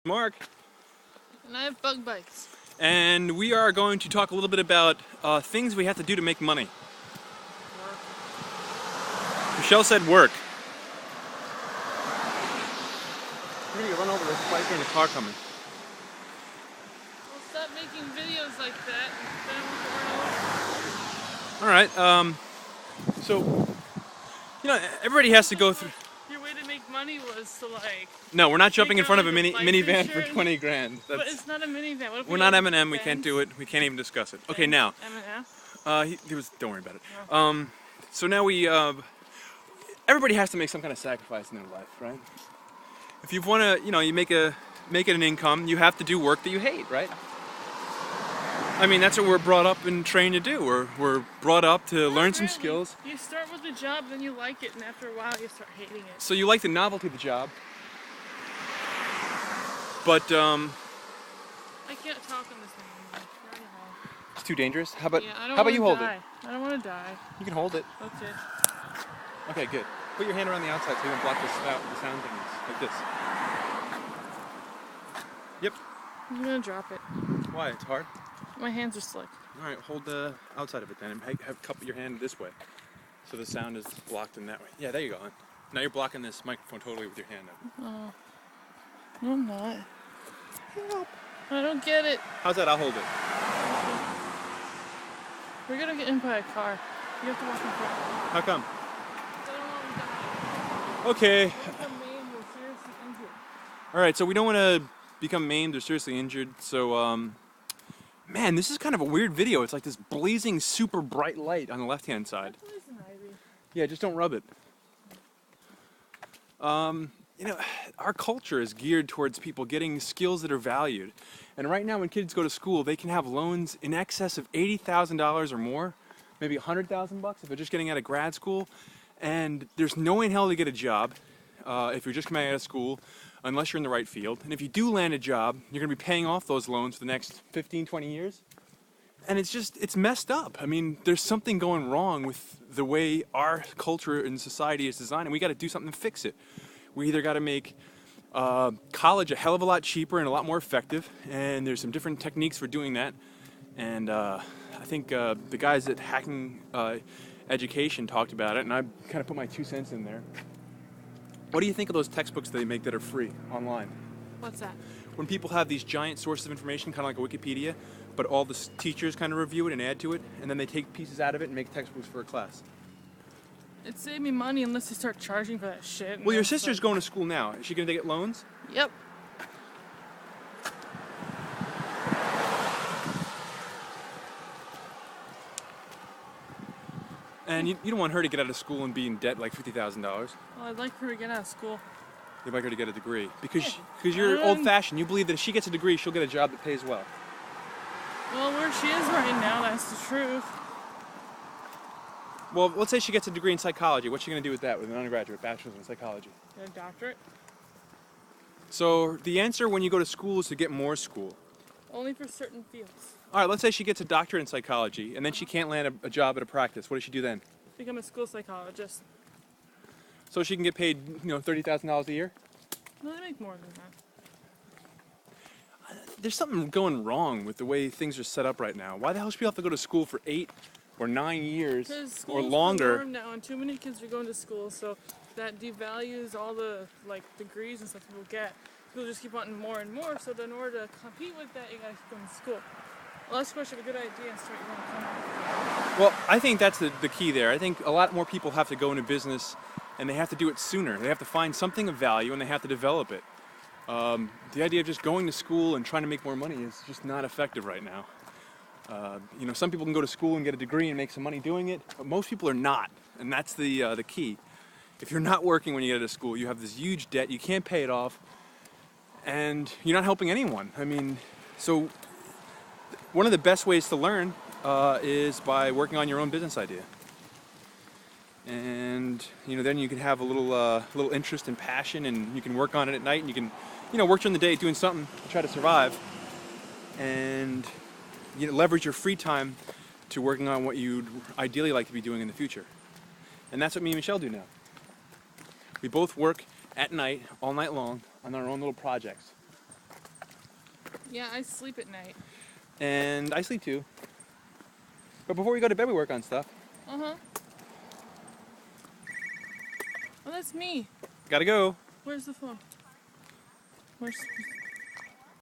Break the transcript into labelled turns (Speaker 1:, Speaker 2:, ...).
Speaker 1: Mark.
Speaker 2: And I have bug bites.
Speaker 1: And we are going to talk a little bit about things we have to do to make money.
Speaker 2: Work.
Speaker 1: Michelle said work. We're going to run over this biker in the car coming.
Speaker 2: Well, stop making videos like that. Then we'll
Speaker 1: Alright, so, everybody has to go through...
Speaker 2: Your way to make money was to
Speaker 1: No, we're not jumping in front of a
Speaker 2: life
Speaker 1: minivan for
Speaker 2: insurance.
Speaker 1: 20 grand.
Speaker 2: But it's not a minivan. What if
Speaker 1: We're not Eminem, we can't do it, we can't even discuss it. Okay, now,
Speaker 2: Eminem?
Speaker 1: don't worry about it.
Speaker 2: No.
Speaker 1: So now everybody has to make some kind of sacrifice in their life, right? If you want to, you make it an income, you have to do work that you hate, right? I mean, that's what we're brought up and trained to do. We're brought up to learn some skills.
Speaker 2: You start with a job, then you like it, and after a while you start hating it.
Speaker 1: So you like the novelty of the job, but
Speaker 2: I can't talk on this thing anymore.
Speaker 1: it's too dangerous. How about
Speaker 2: I don't
Speaker 1: how about you hold
Speaker 2: die.
Speaker 1: it?
Speaker 2: I don't want to die.
Speaker 1: You can hold it.
Speaker 2: Okay.
Speaker 1: Okay, good. Put your hand around the outside so you don't block the sound things like this. Yep.
Speaker 2: I'm gonna drop it.
Speaker 1: Why? It's hard.
Speaker 2: My hands are slick.
Speaker 1: All right, hold the outside of it then, and cup your hand this way, so the sound is blocked in that way. Yeah, there you go. Now you're blocking this microphone totally with your hand.
Speaker 2: Oh. No, I'm not. I don't get it.
Speaker 1: How's that? I'll hold it.
Speaker 2: We're gonna get in by a car. You have to walk in front.
Speaker 1: How come?
Speaker 2: I don't want to die.
Speaker 1: Okay.
Speaker 2: Become maimed or seriously injured.
Speaker 1: All right, so we don't want to become maimed or seriously injured. So, man, this is kind of a weird video. It's like this blazing, super bright light on the left-hand side.
Speaker 2: That's poison ivy.
Speaker 1: Yeah, just don't rub it. Our culture is geared towards people getting skills that are valued. And right now when kids go to school, they can have loans in excess of $80,000 or more, maybe $100,000 if they're just getting out of grad school. And there's no way in hell to get a job if you're just coming out of school, unless you're in the right field. And if you do land a job, you're going to be paying off those loans for the next 15, 20 years. And it's messed up. I mean, there's something going wrong with the way our culture and society is designed, and we got to do something to fix it. We either got to make college a hell of a lot cheaper and a lot more effective, and there's some different techniques for doing that. And I think the guys at Hacking Education talked about it, and I kind of put my 2 cents in there. What do you think of those textbooks they make that are free online?
Speaker 2: What's that?
Speaker 1: When people have these giant sources of information, kind of like a Wikipedia, but all the teachers kind of review it and add to it, and then they take pieces out of it and make textbooks for a class.
Speaker 2: It saved me money unless they start charging for that shit.
Speaker 1: Well, your sister's going to school now. Is she going to get loans?
Speaker 2: Yep.
Speaker 1: And you don't want her to get out of school and be in debt like $50,000.
Speaker 2: Well, I'd like her to get out of school.
Speaker 1: You'd like her to get a degree. Because
Speaker 2: Yeah.
Speaker 1: you're old-fashioned. You believe that if she gets a degree, she'll get a job that pays well.
Speaker 2: Well, where she is right now, that's the truth.
Speaker 1: Well, let's say she gets a degree in psychology. What's she going to do with that, with an undergraduate bachelor's in psychology?
Speaker 2: Get a doctorate?
Speaker 1: So the answer when you go to school is to get more school.
Speaker 2: Only for certain fields.
Speaker 1: All right, let's say she gets a doctorate in psychology, and then she can't land a job at a practice. What does she do then?
Speaker 2: Become a school psychologist.
Speaker 1: So she can get paid, $30,000 a year?
Speaker 2: No, they make more than that.
Speaker 1: There's something going wrong with the way things are set up right now. Why the hell should people have to go to school for 8 or 9 years or longer?
Speaker 2: Now, and too many kids are going to school, so that devalues all the degrees and stuff people get. People just keep wanting more and more, so then in order to compete with that, you gotta keep going to school. Well, that's a good idea and start your own company.
Speaker 1: Well, I think that's the key there. I think a lot more people have to go into business, and they have to do it sooner. They have to find something of value, and they have to develop it. The idea of just going to school and trying to make more money is just not effective right now. Some people can go to school and get a degree and make some money doing it, but most people are not, and that's the key. If you're not working when you get out of school, you have this huge debt, you can't pay it off, and you're not helping anyone. I mean, so one of the best ways to learn is by working on your own business idea. And then you can have a little interest and passion, and you can work on it at night, and you can work during the day doing something to try to survive, and leverage your free time to working on what you'd ideally like to be doing in the future. And that's what me and Michelle do now. We both work at night, all night long, on our own little projects.
Speaker 2: Yeah, I sleep at night.
Speaker 1: And I sleep too. But before we go to bed, we work on stuff.
Speaker 2: Uh-huh. Oh, that's me.
Speaker 1: Gotta go.
Speaker 2: Where's the phone? Where's